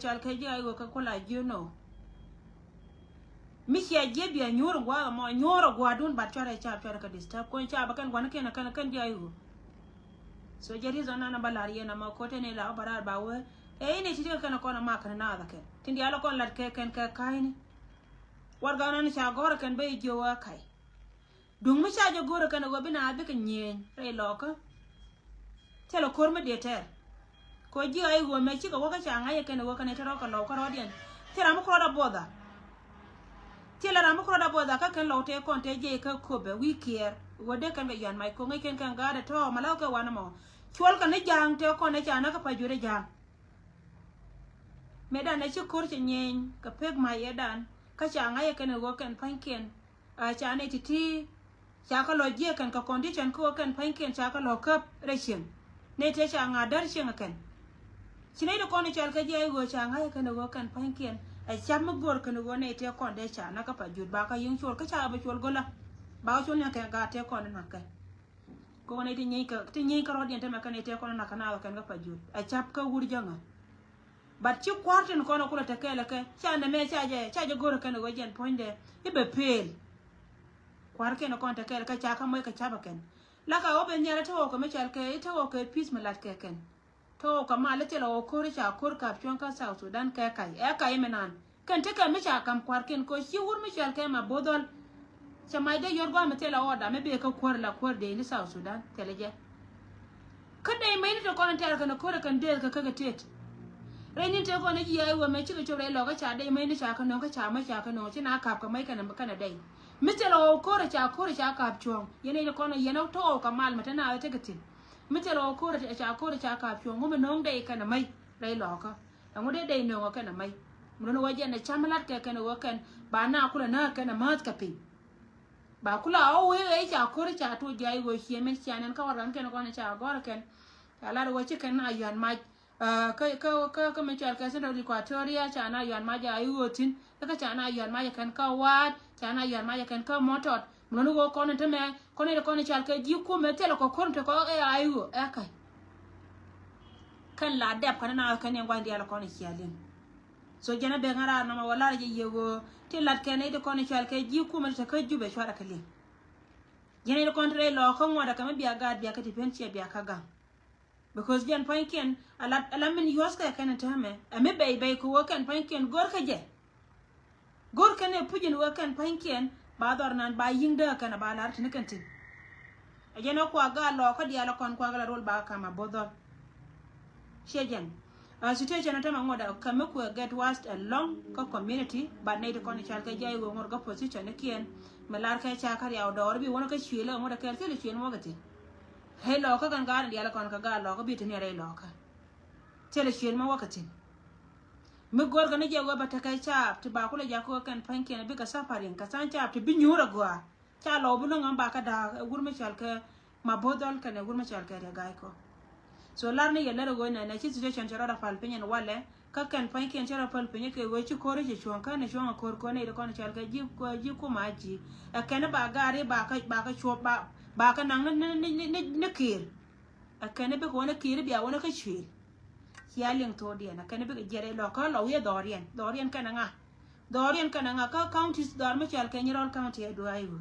chal ke ja go ka kola juno mi sia je bi nyoro gwa mo nyoro gwa dun ba chore cha chore ka disturb ko cha ba kan gwa na kan ja go so jeri zona na balari na ma ko te ne la barar ba we e ne ti ka na ko na ma kan na da ke tindi ala kon lat ke ken ka kai ni war ga na cha gora kan be jo wa kai dung mi cha jo gora kan go bi na bi kan nyen re lo ka te lo kor me de ter ko ji ai go me chi ka wa ka cha ngai ke ne go kan te ro ka lo ka ro dien te ra mo ko da boda te la ra mo ko da boda ka kan lo te kon te je ka ko be wi kier wo de kan be yan mai ko ngai ken kan ga da to ma la ka wa na mo chwal kan ne jang te ko ne cha na ka pa jure jang me da na chi kor che nyen ka pek ma ye dan ka cha ngai ke ne go kan panken a cha ne ti cha ka lo je kan ka condition ko kan panken cha ka lo kap reshin ne te cha nga dar shin kan chine do ko ne chal ka je go cha ngai ke ne go kan panken a cha mo gor ke ne go ne te kon de cha na ka pa jur ba ka yin chol ka cha ba chol go la ba chol nya ka ga te kon na ka ko ne ti nyi ka ro dien te ma ka ne te kon na ka na ka pa jur a chap ka wur janga but chi kwartin ko na kula te kele ke cha na me cha je gor ke ne go jen ponde e be pel kwar ke no kon te kele ka cha ka mo ka cha ba ken la ka o be nyara to ko me chal ke to ko peace me lat ke ken to ka ma le te lo ko ri cha kur ka chon ka South Sudan ke kai e kai menan kan te ka me cha kam kwar ken ko chi wur me chal ke ma bodol cha mai de yor go me te la oda me be ka kwar la kwar de ni South Sudan tele je kada mai ni to kon te ka no ko kan de ka ka tet renin te ko ne ji ai wa me chi ko re lo ka cha de mai ni cha ka no ka cha ma cha ka no chi na kap ka mai ka na dai mitelo ko re cha kap chong yene ko no yene to ka mal mata na te gatin mitelo ko re cha kap chong mo no dai ka na mai dai lo ka ngo de dai no ka na mai mo no waje na chamalat ka no kan ba na kula na ka na mat ka pi ba kula o we cha ko re cha to jai go shi men cha nan ka waran ka no ko na cha gor ken ala ro wache kan na yan ma ka me cha ka sen ro Equatoria cha na yan ma ja ayu tin ka cha na yan ma kan ka wat cha na yan ma kan ka motot mo no go ko na te me ko ne ko ne cha ka ji ku me te lo ko kon te ko e ayu e kai kan la deb kan na kan en gwandi ala ko ne chialin so jana be ngara na ma wala je yego te lat kan e de ko ne cha ka ji ku me te ka jube chwara kalin jene de kontre lo ko ngoda ka me biya gad biya ka ti pen che biya ka ga because jan panken ala min yoska kana tame ame bay ko kan panken gor ka je gor kan e pujin wo kan panken ba dor nan ba yingda kana ba lar tin kan tin ajeno ko aga lo ko dia lo kon ko aga rol ba kama bodor shejan a situation ta ma ngoda kame ko get was a long ko community ba ne de kon chal ka jay wo ngor ga position ne kien malar ka cha kar ya dor bi wona ka chwele ngoda ka tele chen mo gati hello ka kan gar dia la kon ka ga lo ko bi tin re lo ka tele chen mo wakati mi gor ga ne je go ba ta kai cha ti ba ko le ja ko kan panken bi ka safarin ka san cha ti bi nyura gwa cha lo bu no ngam ba ka da gurme chal ka ma bodol ka ne gurme chal ka re ga ko so lar ne yele go na chi situation chara da fal penyen wale ka kan panken chara fal penye ke go chi kore chi chon ka ne chon ko ne de kon chal ka ji ko ma ji a kan ba gare ba ka cho ba ka nang ne kir a kan be ko ne kir bi a wona ka chi hialing to dia na kan be jere lo ka lo ye dorian kan nga ka counties dar ma chal ka ni rol county do ayu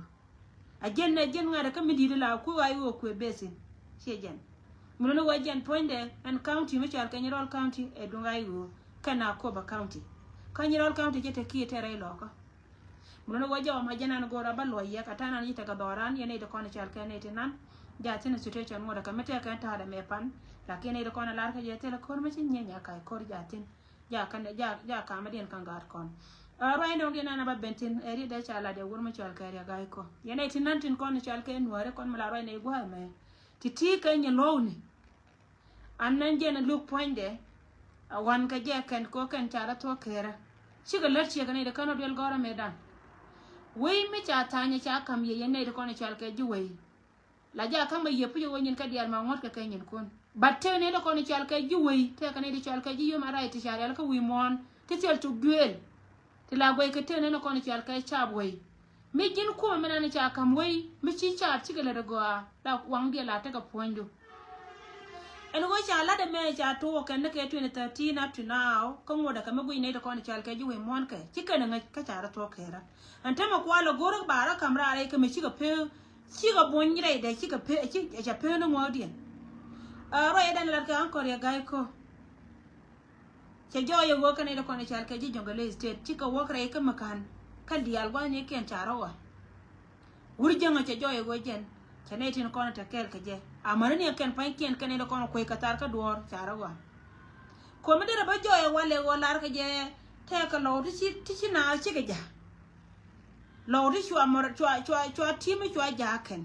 a jen ngara ka mi di la ku ayu ko besin shejen muno wajen poinde and county ma chal ka ni rol county e do ayu kana ko ba county ka ni rol county jete ki tere lo ka muno waje ma janan go ra balwa ya ka tanan yita ka doran yene de kon chal ka ne tinan ja tin situation mo da ka mete ka ta da me pan lakini de kon lar ka jete la kor ma cin nyanya kai kor ja tin ja kan ja ka ma den kan gar kon rai no gena na ba bentin eri da chala de wur ma chal ka ya gai ko yene tinan tin kon chal ka nuare kon mala rai ne go ha me titi ka nye lowni annan jena look poinde wan ka je kan ko kan chala to kera shiga larchi ka ne de kano del gora medan wei mi cha tanya cha kam ye yene de kon chal ka ji wei la ja kam ye pu yo nyin ka dial ma ngot ka kenyin kon batte ne de kon chal ka ji wei te ka ne de chal ka ji yo ma rai ti chal ka wi mon ti tel tu duel ti la goy ka te ne kon chal ka cha wei mi jin ko me na cha kam wei mi chi cha ti ga le go da wang dia la ta ka ponjo en go cha la de me cha to ken ke 2013 up to now ko ngoda ka me go ne to kon chal ke ju we mon ke chicken nga ka cha ra to ke ra ante ma kwalo goro bara kamra re ke me chiga pe chiga bonjire de chiga pe cha pe no ngodi ro e dan la ka an ko ya gai ko che jo yo go kan e ko ne chal ke ji jongale state chiga wo kre ke makan kan dial gwa ne ken charo wa uri janga che jo yo go jen chane tin ko na ta kel ke je amara ne ken pa ken kan e ko ko ka tar ka dor charo wa ko me de ba jo yo wale go lar ke je te ka lo ti na chi ke ja lo ri chwa mor chwa tim chwa jaken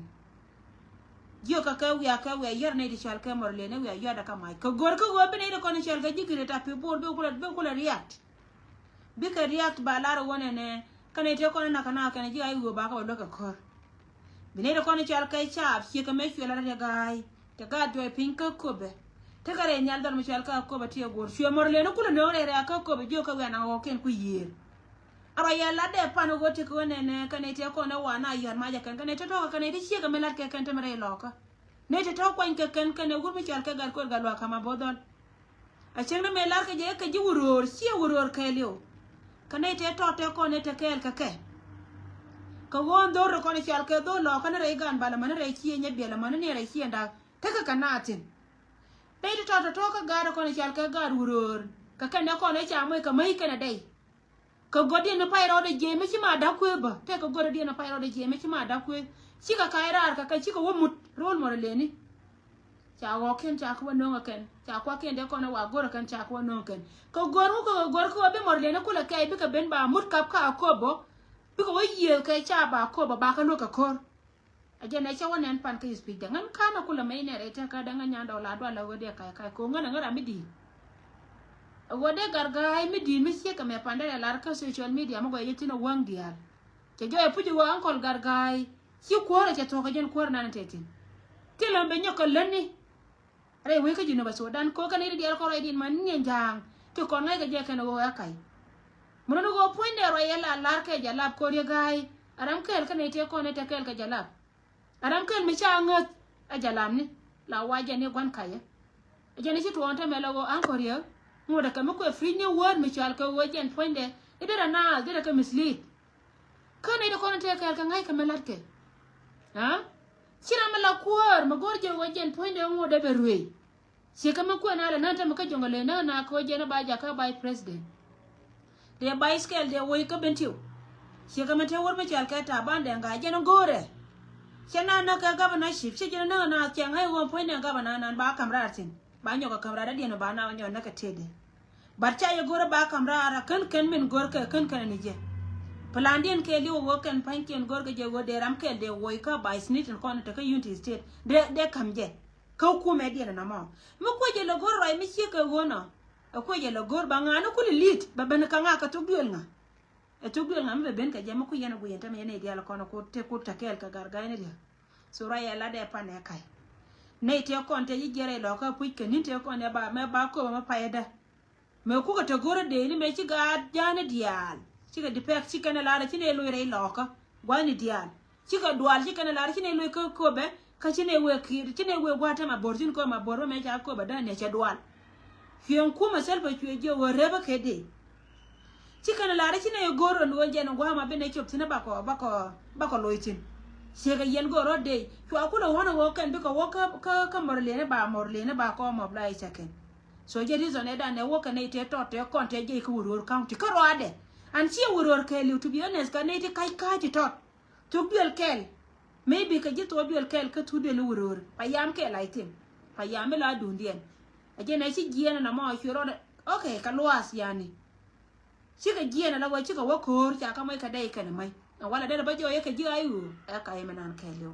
yo ka we yer ne di chal ke mor le ne we yo da ka mai ko gor ko be ne ko ne chal ga jigire ta pe bor be ko la react bi ka react ba la ro wona ne kan te ko na kana kan ji ai go ba ka do ka kor bi ne ko ne chal kai cha chi ka me chwa la ya gai te ga do pin ka ko be te ka re nyal dar me chal ka ko ba ti gor chwa mor le no ko ne re ka ko be jo ka we na o ken ku yer ara ya la de pano go te ko ne kan te ko ne wa na yer ma ja kan te to kan te chi ka me la ke kan te mere loka ne te to kwan ke kan ne gur me chal ka gar ko ga lo ka ma bodon a chen me la ke je ka ji wuror chi wuror ke leo kan te to te ko ne te kel ka ke ka won do ro ko ne chal ke do lo kan re gan bala man re chi nye be la man ne re chi nda te ka kanatin ne te to ka ga ko ne chal ka gar wuror ka kan ne ko ne cha mo ka mai ka na dai ka godi na pairo de jeme chi ma da ku ba te ka godi na pairo de jeme chi ma da ku chi ka kairar ka chi ka wo mut rol mo le ni cha wo ken cha ko no ken cha kwa ken de ko na wa goro kan cha ko no ken ka gor ko be mo le na kula kai bi ka ben ba mut kap ka ko bo bi ko ye kai cha ba ko ba ka no ka kor aje na cha wonen pan ka speak da ngan kana kula mai ne re ta ka da ngan nya do la do la wo de kai ko ngana ngara mi di wode gargai mi di mi sie ka me pandere lar ka social media mo go yetino wang dial ke jo e puji wa ankol gargai si kwora ke to ka jen kwora nan tetin tilambe nyoko leni re we ka jino ba Sudan ko ka ni dial ko re din man nyen jang to ko ngai ga je ka no wa kai mo no go point de ro yela lar ke jalab ko re gai aram kel ka ne te ko ne te kel ka jalab aram kel mi cha ngot a jalam ni la waje ne gwan kai je ne si to on te me lo ankor ye ngoda ka mako free ne word mi chal ka wajen point de idara na dira ka mislead kana ida kono te ka ngai ka melat ke ha sira mala kuor magorje wajen point de ngoda be ruwe si ka mako na la nanta maka jongale na ko je na baja ka by president de by scale de wo ka bentiu si ka mate wor mi chal ka ta bande nga je no gore chana na ka governorship si je na chang hai wo point de governor na ba kamra tin ba nyo ka kamra da dino ba na nyo na ka tede barcha ye gore ba kamra ara kan min gor ka kan ni je Palandian ke liwo woken panken gor ga je wo de ram ke de wo ka ba snit ko na ta ka unity state de kam je ka ku me de na mo ko je lo gor rai mi che ka wona ko je lo gor ba ngana ku lit ba ban ka nga ka to biol nga e to biol nga me ben ka je mo ku yana bu yenta me ne dia la ko na ko te ku ta kel ka garga ne dia so raya la de pa ne kai ne te ko te jere lo ka pu ke ni te ko ne ba me ba ko ma paeda me ku ka to gor de ni me chi ga jana dial chi ga dipek chi kana la chi ne lo re lo ka gwa ni dial chi ga dual chi kana la chi ne lo ko be ka chi ne we ki chi ne we gwa ta ma borjin ko ma boro me ja ko ba da ne cha dual fion ku ma sel ba chi je wo re ba ke de chi kana la chi ne goro no je no gwa ma be ne chop tina ba ko lo itin sega yen goro de to akula wana wo kan bi ko wo ka morle ne ba ko mo bla isa ken so je reason e da ne wo kan ne te to te kon te je ku wuror county ko rode an chi wuror ke li to be honest kan ne te kai ti to biel kel maybe ka je to biel kel ka tu de wuror pa yam ke laitim pa yam la dundien aje ne chi giena na mo chiro okay ka luas yani chi ka giena la wo chi ka wo kor cha ka mai ka dai kan mai wala da ba jo yake ji ayu aka yi manan kelo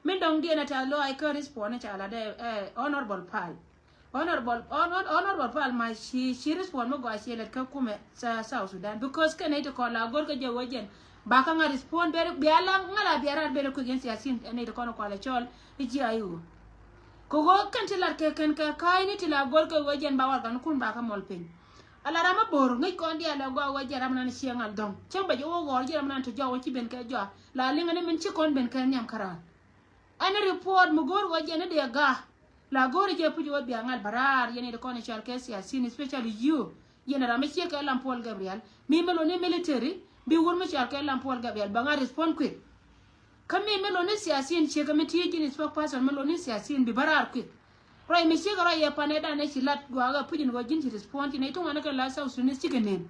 min dong dia na ta lo ai ka respond cha la de honorable pal ma she respond mo go she let ka kume sa South Sudan because kan ito ko la gor ka je wajen ba ka nga respond be ala ngala be rar be ko gen siasin ne ito ko no ko la chol ji ayu ko go kan tilar ke kan ka kai ni tila gor ka wajen ba war kan kun ba ka mol pin ala rama bor ngai ko ndia la go wa jaram nan siangal dong chamba jo go jaram nan to jo ci ben ka jo la linga ne min ci kon ben ka nyam kara ana report mu gor wa jene de ga la gore je puji wo biangal barar yene de kone chal kesi asin especially you yene rame che ka Lampol Gabriel mi melo ne military bi wurma chal ka Lampol Gabriel banga respond quick kami melo ne siasin che committee jini spokesperson melo ne siasin bi barar quick right mi che gara ya paneda ne chilat gwa puji no jinti respond ne to ngana ka la sau sunis chigenen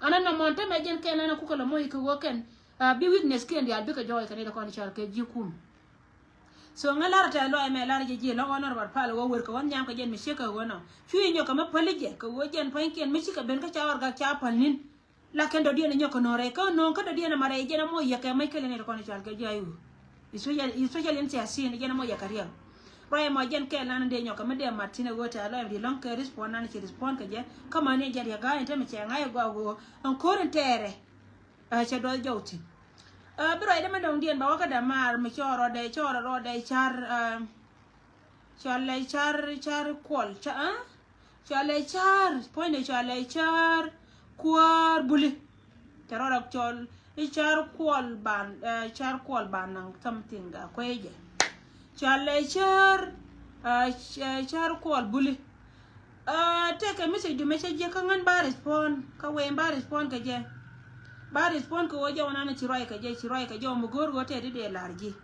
ana na monte me jen ken na kukala moy ko woken bi witness ken ya bi ka joy kan de kone chal ke jikum so ngalar ta lo me lar je lo honor bar pal wo wer ko won nyam ko jen mi sheka wono chuyi nyoka ma palije ko wo jen panken mi shika ben ka chawar ga cha palnin la ken do diena nyoko nore ko non ka do diena mare jena mo yaka mai kele ne ko ne chal ga jayu iso ya len sia sin jena mo yaka riya roy mo jen ke lan de nyoka ma de martina gota lo di long ke respond nan ke respond ka je kama ne jar ya ga ente me che ngai go on korentere che do jowti bro ida man dong dien ba waka da mar mi choro de char kwol char kwar buli charo chol char kwol ban nang something ga kweje char kwol buli take a message je kan ba respond ka we ba respond ka je ba respond ko waje wana na chiroi ka je mo gor go te de larji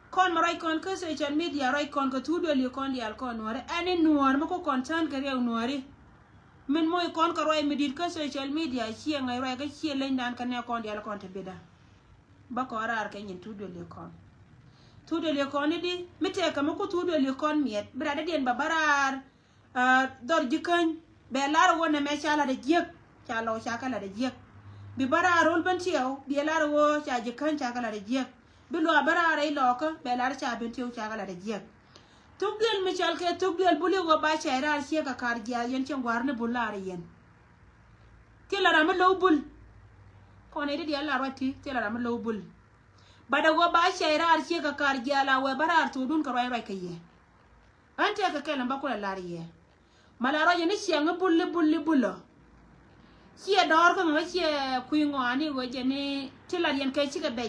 kon marai kon ka social media rai kon ka tudo li kon di al kon wore ani nuor mo ko concern ka rew nuori men moy kon ka roi medit ka social media chi ngai rai ka chi len dan ka ne kon di al kon te beda ba ko arar ka nyin tudo li kon di mite ka mo ko tudo li kon miet brada den babarar dor jikan be lar wona me chala de jek chalo chakala de jek bi bara rol bantiyo bi lar wo cha jikan chakala de jek bi lo bara re loko be lar cha bantiyo chakala de jek tugel mi chalke tugel buli go ba cha ra che ka kar ja yen chen warne bulare yen tela ram lo bul ko ne di Allah roti tela ram lo bul bada go ba cha ra che ka kar ja la we bara to dun ka rai kaye ante ka kala ba ko la riye malaro yen chiang bullo chia dor ko nga chia kui ngani go jene tila yen kai chiga be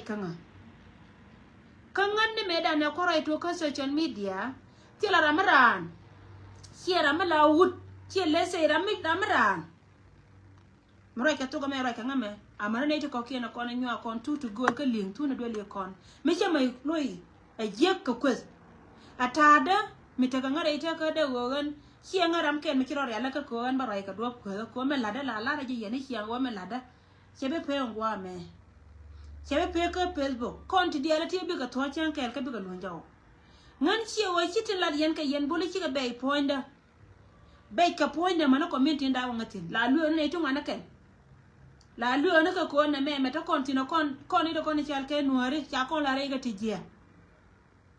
kanga ni meda na ko rai to ka social media tila ramaran chia ramala wut chia lese ramaran mura ka to ga me rai kanga me amara ne to ko kena ko na nyu kon tu go ka ling tu na do le kon me che mai loi a jek ka kwes atada mi ta ga ngare ita ka da gogan chia ngaram ken mi kiro ya la ka ko an barai ka do ko me lada la je yene chia go me lada chebe pe ngwa me chebe pe ka Facebook konti dia la ti bi ka to chan kel ka bi ka lonjaw ngan chia wa chiti la yen ka yen boli chi ka be poinda mana comment nda wa ngatin la lu ne to ngana ken la lu ne ka ko na me ta konti no kon ni do kon chal ke nuari cha kon la re ga ti jia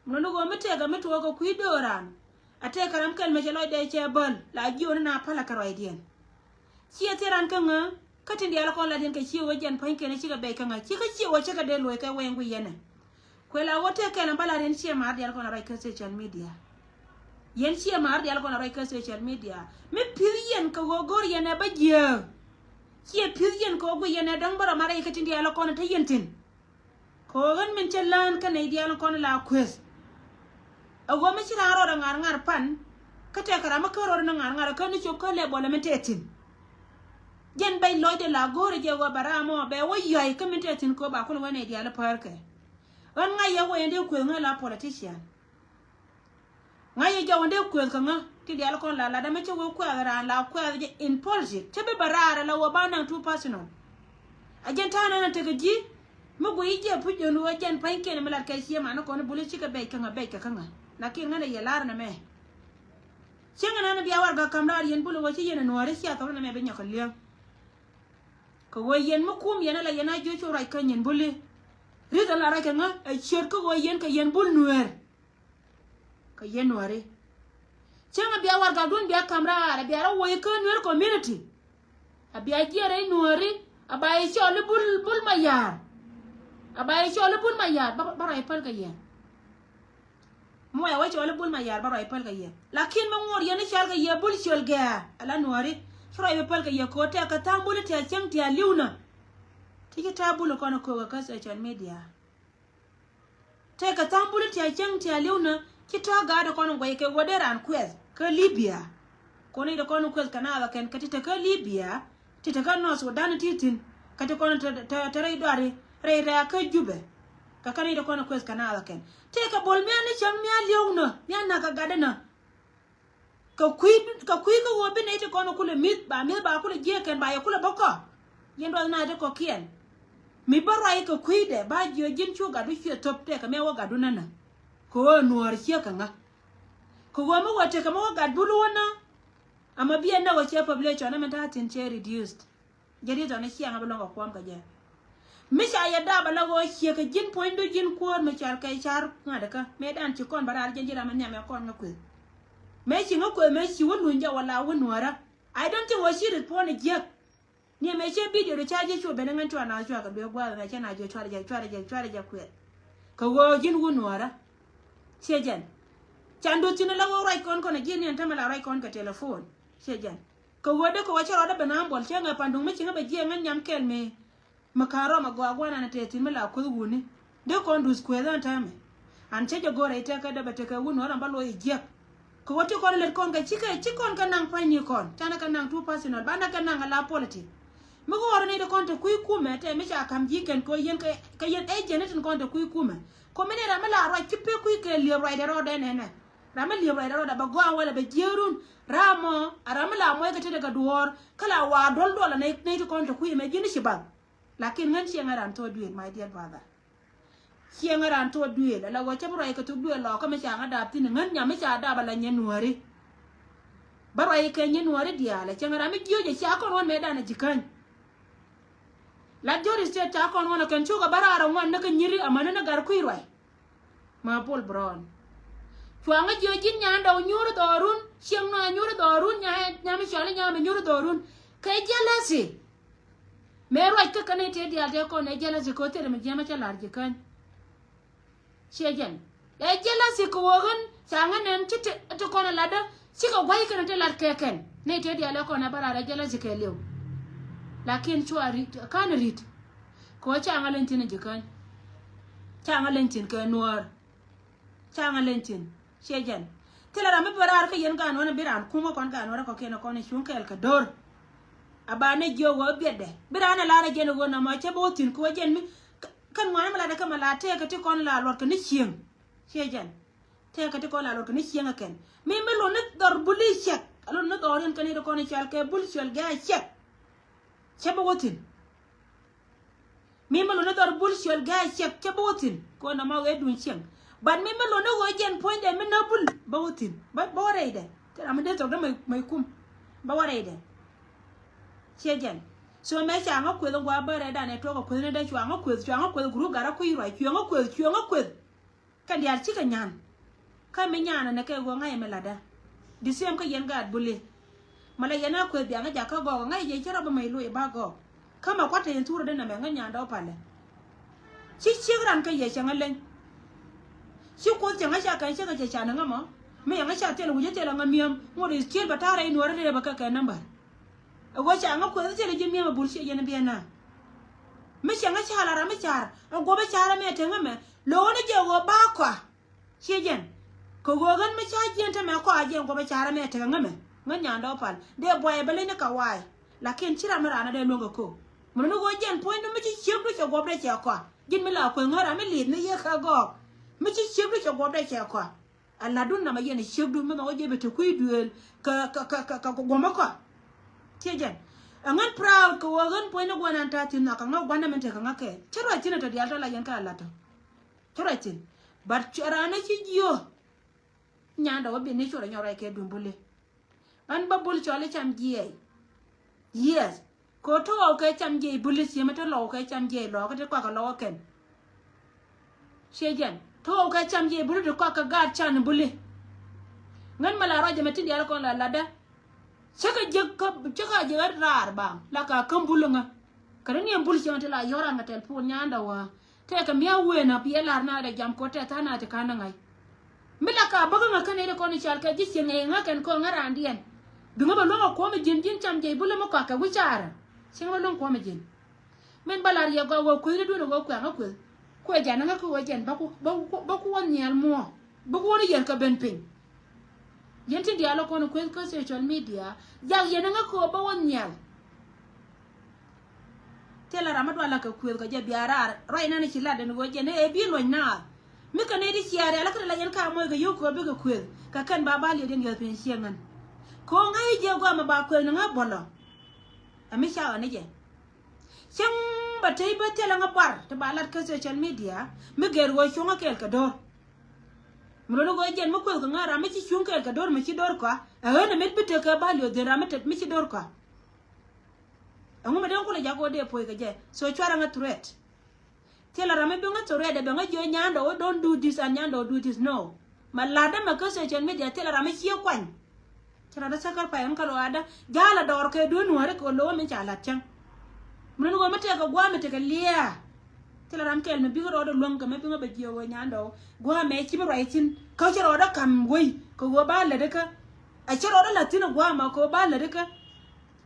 no go me te ga me to ko kuidoran ate karam kel me jelo de che bol la jion na pala karoi dien chi ateran kanga katin dia la kon la dien ka chi wo jen pain ken chi ga be kanga chi ka chi wo chi ka de lo ka wengu yene kwela wote kel bala den chi ma dia la kon rai ka social media yen chi ma dia la kon rai ka social media me pirien ka go gor yene ba je chi pirien ko go yene dang bara mare katin dia la kon ta yentin ko gan men chelan ka ne dia la kon la quest ago me chira ro ngar pan kate kara ma ko ro ngar kan cho ko le bola mentetin jen bay loide la gore je go baramo be wo yoy ka mentetin ko ba ko wona dia la parke on ngai yo wende ko ngala politician ngai yo wende ko nga ti dia la ko la da me cho ko ara la ko je in politics tebe barara la wo bana 2 personal agenta na tegaji mo go yije pujo no jen panke ne mala kai siema na ko ne buli chika be kanga lakin ngana ya lar na me chenga na biya war ga kamdar yen bulu wachi yen no ari sia to na me be nyaka liang ko wo yen mo kum yen la yena jo cho rai kan yen buli rida la rai kan a cher ko wo yen ka yen bul nuer ka yen nuare chenga biya war ga dun biya kamdar biya ra wo yen nuer community a biya jere nuari abai cho le bul mayar abai cho le bul mayar ba rai pal ka yen mo ya wacho le bul ma yar baro ipal ga ye lakin mo ngor yene chal ga ye bul chol ga ala nuari chro ipal ga ye ko te ka tambul te chang te aliuna tiki tabul ko na ko ga social media te ka tambul te chang te aliuna ki to ga da kono goy ke goderan kwez ka Libya koni da kono kwez kana ba ken katita ka Libya tita kan no Sudan titin kati kono ta rai dore rai ra ka jube ka kani da kono kwez kana ba ken te ka bol me ni cham me aliowno ya na ka gadana ka kui ka wobe ne te kono kule mit ba kule je ken ba ya kule boko yendo na de ko kien mi barai ka kui de ba je jin chu ga du che top te ka me wa ga du nana ko nuar che ka nga ko wa mo wate ka mo ga bulu wana ama bia na wa che population na menta tin che reduced jadi to na chi nga balo ko am ka je mi sha ya da balo go che ka jin point do jin ko me char kai char nga de ka me dan chi kon barar je jira man nya me kon nga ku me chi nga ko me chi wonu nja wala wonu ara I don't think wa shi report ne je ni me che video de charge chu be ngan twa na chu ka be gwa na che na je chwa je ku ka wo jin wonu ara shejan chando tin la wo rai kon na jin yan tamala rai kon ka telephone shejan ka wo de ko wa chara da bana bol che nga pandung me chi nga be je ngan nyam kel me makaro magwa na te tin mala ko wuni de kon dus ku dan tame an che jo gore ite ka da bete ka wonu ara balo e je ko wote kon le kon ka chikon ka nang pa ni kon tana ka nang tu personal bana ka nang la polity mi ko woro ni de kon to ku me te mi cha kam jiken ko yen ka yen e jenetin kon to ku me ko mene ra mala ro kipe ku ke li ro de ro de ne ne ra mala li ro de ro da ba gwa wala be jerun ramo ara mala mo ka te daga duor kala wa dol dol ne to kon to ku me jini shiba lakin ngan chi ngaran to duel my dear brother chi ngaran to duel la go chabro e ka to duel lo ka me cha ngada tin ngan nya me cha da bala nyenuari baro e ke nyenuari dia la chi ngara me gyo je cha kon won me da na jikan la jori se cha kon wona kan chuga barara won na kan nyiri amana na gar kuirwai ma Paul Brown chuanga jo jin nya ndo nyuru dorun chieng no nyuru dorun nya mi chale nya me nyuru dorun ke jealousy me roi ka kan te dia de ko ne jealousy ko tere me jama cha lar jikan shejan e jealousy ko wogan changa nen chite to ko na lada sika gwai kan te lar keken ne te dia le ko na barara jealousy ke lew lakin chuari kan rit ko changa lentin jikan changa lentin ke noir changa lentin shejan tilara me barar ka yen gan wona biran kuma kon gan wona ko ken ko ne shun kel ka dor abane jogo bede birana la na jeno go na ma chebo tin ko jen mi kan ngwana mala da kamala te ka ti kon la lor ka ni chieng shejan te ka ti kon la lor ka ni chieng ken mi melo ne dor buli chek alon no doren kan ni ko ne chal ke bul chal ga chek chebo gotin mi melo ne dor bul chal ga chek chebo gotin ko na ma we dun chieng ban mi melo ne go jen point de mi na bul ba gotin ba wore de te am de to da mai kum ba wore de shejan so me cha ngo kwedo gwa bare da ne to ko kwedo da chwa ngo kwedo guru gara ku yiro chwa ngo kwedo kan dia chika nyan ka me nyana ne ke go ngai melada di sem ka yen gad bule mala yana kwedo bi nga ka go ngai je chara ba mai lu e ba go kama kwata yen turu da na me nga nyanda opale chi ran ka ye changa len chi ko changa sha kan sha ka cha na ngama me nga sha tele wuje tele ngamiam ngori skill batara inu re ba ka number go cha nga ko tele jimi ma bulshi yen bi na me changa cha la ra me char go ba chara me te ngame lo ne je go ba kwa shejen ko go gan me cha jen ta me ko ajen go ba chara me te ngame nganya ndo pal de boy bele ne ka wai lakin chira me rana de longo ko mo no go jen point me chi chim do go ba cha kwa jin me la ko ngara me li ne ye ka go me chi chim do go ba cha kwa alla dun na ma yen chim do me go je be te ku duel ka go ma kwa shejen angan proud ko wagan point no gwana ta tin na ka nga gwana men te ka nga ke chira tin to dial to la yen ka la to chira tin but chira na chi jiyo nyanda wabi ne chura nyora ke dumbule an babul chole cham jiye yes ko to ke cham jiye buli si ma to lo ke cham jiye lo ko te kwa ka lo ken shejen to ke cham jiye buli to kwa ka ga chan buli ngan mala roje metin dial ko la lada chaka je rar ba la ka kambulunga kada ni buli si ma te la yora nga tel pu nyanda wa te ka miya wena pi elar na de jam ko te tana te kana ngai mila ka baga nga kane de koni chal ka jisi nga kan ko ngara andien dunga ba longa ko me jin cham je bula mo ka wichara singa long ko me jin men balar ya go ko ri du go ko nga ko jana nga ko jen ba ku won nyal mo bugu ni yen ka ben pin yen ti dialo kono ko social media jag yen nga ko ba won nyal tela ramat wala ka kwel ka je biara roi na ni chila de go je ne e bi lo na mi ka ne di chiare ala ka la yen ka mo ga yo ko be ka kwel ka kan ba ba le den yo pen siengan ko ngai je go ma ba kwel nga bolo ami sha ne je chang ba tay ba tela nga par te ba lat ka social media mi ger wo chunga kel ka do muro go je mo kwel ka nga ra mi chi chunga kel ka do mi chi dor ka a ne met bite ka ba le de ra mi chi dor ka anguma den ko le jago de poy ka je so chwara nga threat tela rame be nga threat de nga je nyando we don't do this and nyando do this no malada ma ka social media tela rame chi kwan tela da sakar pa en kalo ada jala dor ke do nuare ko lo men chala chang mun go mate ka gwa mate ka lia tela ram kel me bi go do long ka me bi nga be je we nyando gwa me chi bi right in ka chi ro da kam we ko go ba le de ka a chi ro da latin gwa ma ko ba le de ka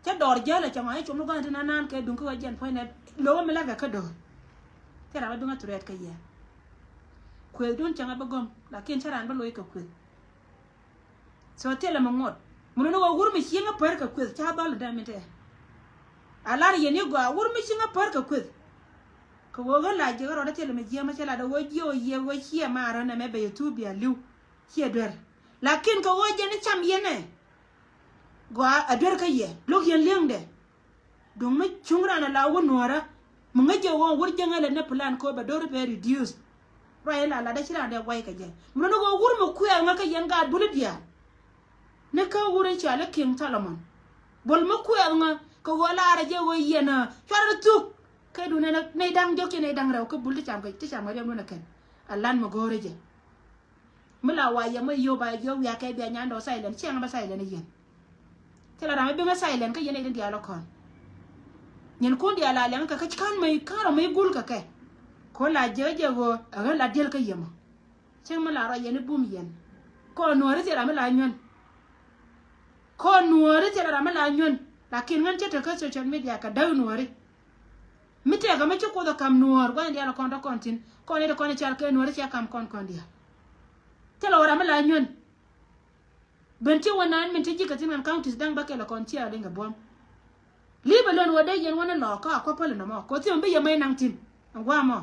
cha dor jala cha mai chum lo ga tan nan ke dun ko jen point lo me la ga ka do tera ba dunga turet ka ya kwel dun changa ba gom lakin charan ba loy ka kwel so tela ma ngot mun no wur mi singa par ka kwel cha ba la da mete ala ye ni go wur mi singa par ka kwel ko wo ga la je ro da tela me je ma chala da wo ji o ye wo chi ma ra na me be youtube ya liu chi der lakin ko wo je ni cham ye ne gwa adwer ka ye lok yen leng de dong me chungra na la wo nora munga je wo wur jangale ne plan ko ba do be reduce right la da chira de wai ka je mun no go wur mu ku ya ngaka yen ga bulu dia ne ka wure cha le king Solomon bol mu ku ya nga ko wala ra je wo yena chara tuk ke du ne dang joki ne dang raw ko bulu cham ka ti cham ma ken alan mo gore je mula wa ya mo yo ba yo ya ke be nyando silent chang ba silent yen tela rame be ma silent ka yene den dia lo kon nyen ko dia la len ka kan mai karo mai gul ka ke ko la jeje go aga la del ka yema cheng ma la ro yene bum yen ko nuore tela ma la nyon ko nuore tela ma la nyon lakin ngan tete ka social media ka daw nuore mite ga ma ko da kam nuor ko dia la kon da kontin ko ne da kon chal ke nuore cha kam kon dia tela wara ma la nyon benti wonan min tiji ka tin counties dang ba ke la kon chia lenga bom liba lon wade yen wana lo ka ko pole no mo ko ti mbe yemay nang tin ngwa mo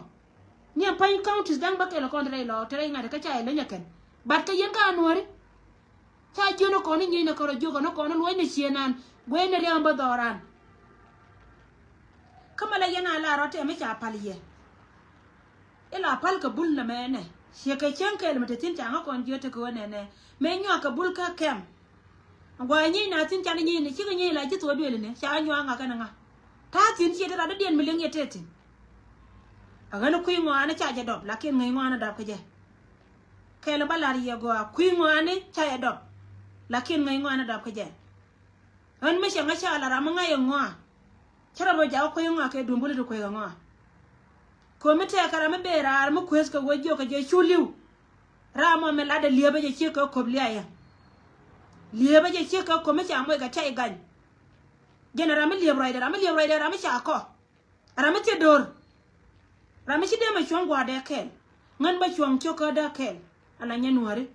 ni am pain counties dang ba ke lo kon re lo tere ngade ka cha le nyaken bat ka yen ka anwari cha jono ko ni ni ko ro jogo no ko no lo ni chienan gwe ne ri amba doran kama la yana la rote me cha paliye ila pal ka bul na mene she ka chen ka le mtetin cha ngakon jote ko ne ne me nyo ka bul ka kem ngwa ni na tin cha ni ni chi ni la ji to be le ne cha nyo nga ka nga ta tin chi da da den mileng yetete aga no kuyi ngwa na cha je dob lakin ngai ngwa na da ka je ke le balari ye go kuyi ngwa ne cha ye dob lakin ngai ngwa na da ka je an me nga cha la ra ma ngai ngwa chara bo ja kuyi ngwa ke dumbule do kuyi ngwa ko me te kara me be ra mo kwes ka wo jo ka je chuliu ra mo me la de liebe je chi ka ko blia ya liebe je chi ka ko me cha mo ga tai gan genera me liebe ra me liebe ra me cha ko ra me te dor ra me chi de ma chong gwa de ken ngan ba chong cho ka da ken ala nya nuare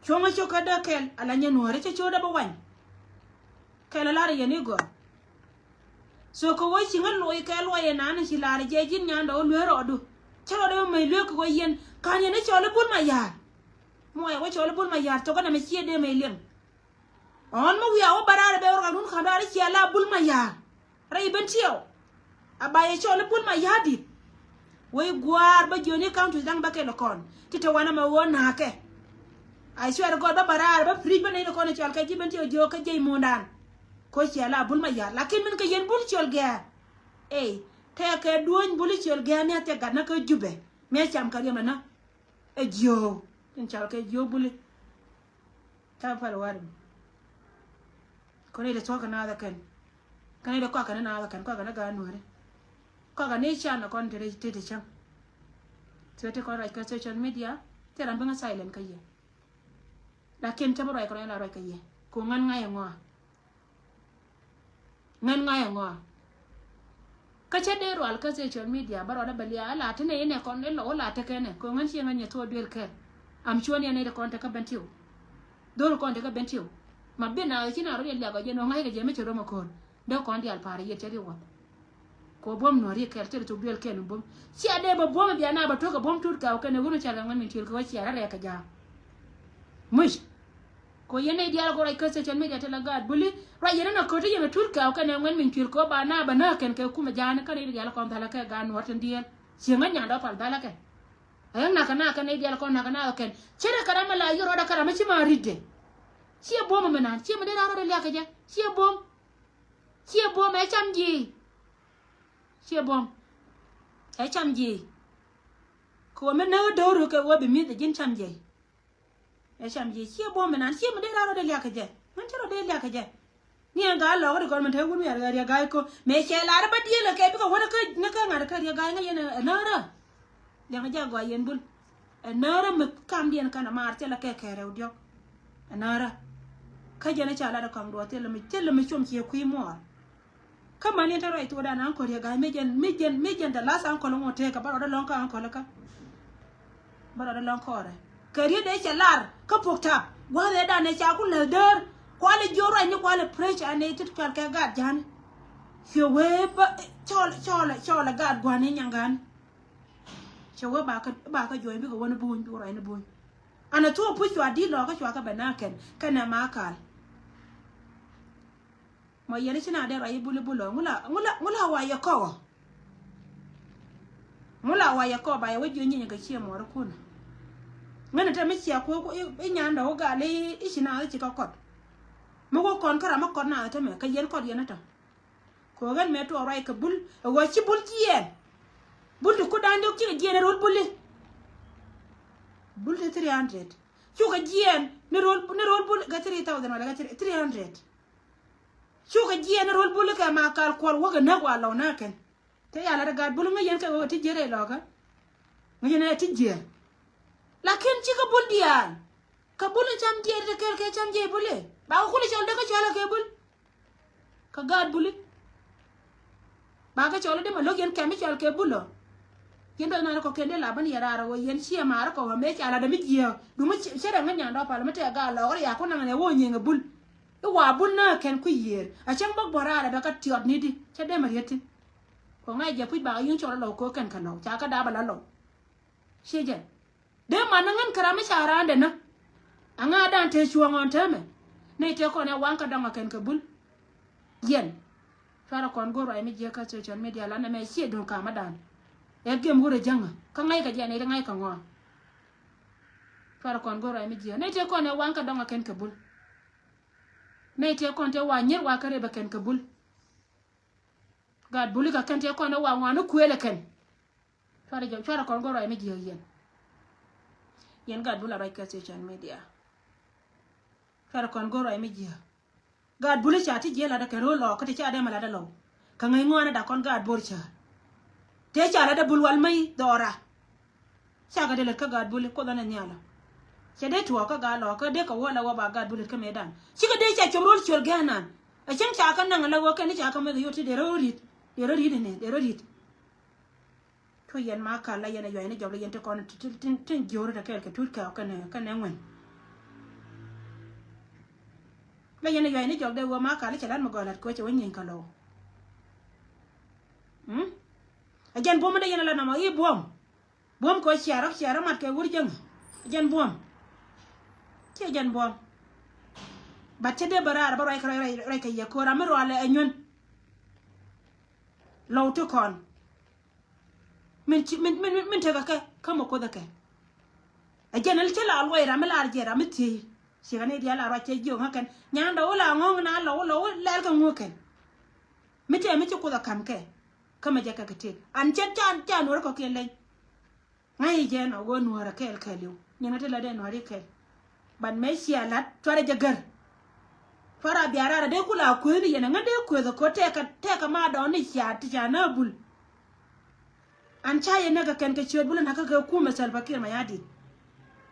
chong cho ka da ken ala nya nuare che cho da ba wan kala la re ni go so ko wo chi ngan loy ka loy na na chi la re je jin nya ndo lo ro du charo de me lo ko yen kan ye ne cho le bul ma ya mo ya wo cho le bul ma ya to ka na me chi de me lem on mo ya o barare be orga nun khada ri chi ala bul ma ya re ben tio abaye cho le bul ma ya di way gwar ba joni county dang ba ke lo kon ti to wana ma wona ke ai swear god ba barare ba free ba ne ko ne chal ka ji ben tio jo ka je mo dan ko chi ala bul ma ya lakin min ka yen bul chol ga te ke duon bul chol ga ne te ga na ka jube me cham ka yema na e jo tin chal ke jo bul ta fa lo war ko ne de to ka na da kan ne de ko ka na da kan ko ka na ga nuare ko ga ne cha na kon tere te cham so te ko ra ka social media te ran ba silent ka ye lakin ta ba ko na ra ka ye ko ngan nga ya ngwa ngan nga ya ngwa ka che de ro al ka social media ba ro da balia ala te ne kon ne lo la te ke ne ko ngan chi ngan ye to del ke am chuan ya ne de kon ta ka bentiu do kon ta ka bentiu ma bena china ro ya ga je no ngai ga je me choro ma kon do kon di al pare ye teri wa ko bom no ri kel teri to bel ken bom si ade ba bom bi ana ba to ka bom tur ka ka ne wono chala ngan min til ko si ara ya ka ja mush ko yene di al ko rai ka se chan me ta la gad buli ra yene na ko te yene tur ka ka ne ngan min til ko ba na ken ke kuma jana ka ri ya kon ta la ka ga no tan diel si ngan nya do pal bala ke ayang na ka ne di al ko na ka na ken chere karama la yoro da karama chi ma ridde si bom me na si me de ra ro le ka ja si bom e cham ji chia bom ai chăm gì cô mới nấu đâu rồi cái qua bị miết để chăm gì ai chăm gì chia bom mình ăn chia mình đi ra đây liak cái gì mình chưa đây liak cái gì nia ga lo rồi còn mình thấy quân miệt cái gai cô mẹ che la ra bắt đi là cái bây giờ nó cái ngã cái gai ngay này nở ra yang aja gua yen bul nở ra mình cam đi cái nào mà chơi là cái rồi điok nở ra cái gì nó chả là con đùa thế là mình chôm chia quy mỏ kama ni taro itu dan angkor ya gai mejen da las angkor ngo te ka baro da lonka angkor ka baro da lonkore kariye da yake lar ka pokta wala da ne cha kullu der kwale joro ni kwale preach ane tit kal ka gad jan hyowe ba chola gad gwane nyangan chowe ba ka joy bi ko wona buun bi ro ene buun ana to pu chwa di lo ka chwa ka banaken kana makal ma yene china de rai bulu ngula wa ya ko ba ya wajo nyin ga ciye mor kuna ngana ta mi ciya ko e nyanda o ga le ishina ci ka kot mo ko kon kara ma kon na ta me ka yen kot yana ta ko gan me to rai ka bul wa ci bul ci yen bul ko dan do ci ga yen rol bul de 300 ci ga yen ne rol bul ga 3000 wala ga 300 shuka jiya na rol bulu ka ma kal kwal waga na wa law na ken te ya la gad bulu ngayen ka ti jere loga ngayen na ti je lakin ci ka bul diyan ka bulu cham je de kel ke cham je bule ba ko li chol de ka chola ke bul ka gad bulu ba ka chola de ma logen ka mi chol ke bulo yendo na ko kende la ban yara ro yen ci ma ra ko me ci ala de mi je du ma ci sere nganya ndo pal ma te ga lo ya ko na ne wo nyenga bul wa bunna ken ku yer a chang bak borara da ka tiot ni di cha de marieti ko ngai je pu ba yin chora lo ko ken kano cha ka da bala lo sheje de manangan karame chara ande na anga dan te chuang on teme ne te ko ne wan ka danga ken ka bul yen fara kon go rai mi je ka social media la na me sie don ka madan e gem gure janga ka ngai ka je ne ngai ka ngo fara kon go rai mi je ne te ko ne wan ka danga ken ka bul ne te konte wa nyer wa kare ba ken kabul gad buli ka kente ko na wa nganu kuele ken fara kon go rai me jiyo yen gad bula rai ka social media fara kon go rai me jiyo gad buli cha ti jela da kero lo ka ti cha de mala da lo ka ngai ngwana da kon gad bor cha te cha la da bul wal mai dora cha ga de le ka gad buli ko da na nyala che de tuwa ka ga lo ka de ka wala wa ba ga bulit ka medan chi ka de cha chomrol chol ganan a chen cha ka nan la wa ka ni cha ka me yo ti de rorit to yen ma ka la yen yo yen jobla yen te kon tin joro da kel ka tut ka ne ngwen la yen yo yen job de wa ma ka la cha lan ma golat ko che wen ka lo a jen bom de yen la na ma i bom ko chiara mat ke wur jeng jen bom che jan bom bacce de barara baray ray kay ko ramiro ala enyon lawto kon min tega kama ko dake ajen el tela alway ramel arjera miti sigane dia la rache jo hakan nyanda wala ngong na lo lel ka ngoken miti ko da kam ke kama jaka kete an chan wor ko kele ngai je no go nuara kel kelu nyana tela de no ri kel ban me sialat tore jagar fara biara de kula ko ni yana ngade ko ko teka ma do ni siati jana bul an chaye naga ken ke chod bul na ka ku masal bakir ma yadi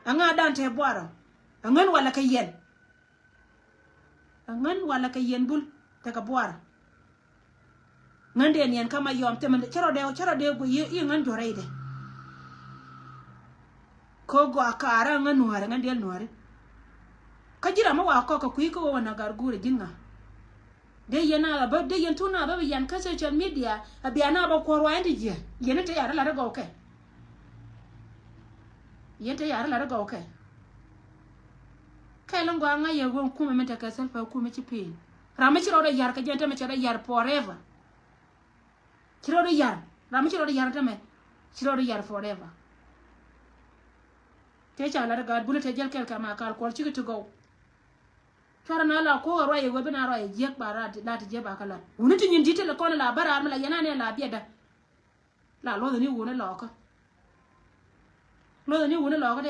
anga dan te boaro angan wala ka yen bul teka boaro ngande yen kama yom te man charo de go yi ngan do reide ko go akara nga nuare nga del nuare kajira ma wa ko ko kuiko wana gargure jinga de yana ba de yan tuna ba yan ka social media abiana ba ko rwa ndi je yene te yara la daga okay yente yara la daga okay kai longo anga ye gon kuma meta ka selfa kuma ci pe rama ci rodo yar ka jenta me ci rodo yar forever ci rodo yar rama ci rodo yar ta me ci rodo yar forever te cha la daga bulete jel kel kama kal ko ci to go Cara na la ko ro ye go bina ro ye jek bara la ti je ba kala woni ti nyindi te le ko la bara ma la yana ne la bieda la lo ni wona lo ko lo ni wona lo ko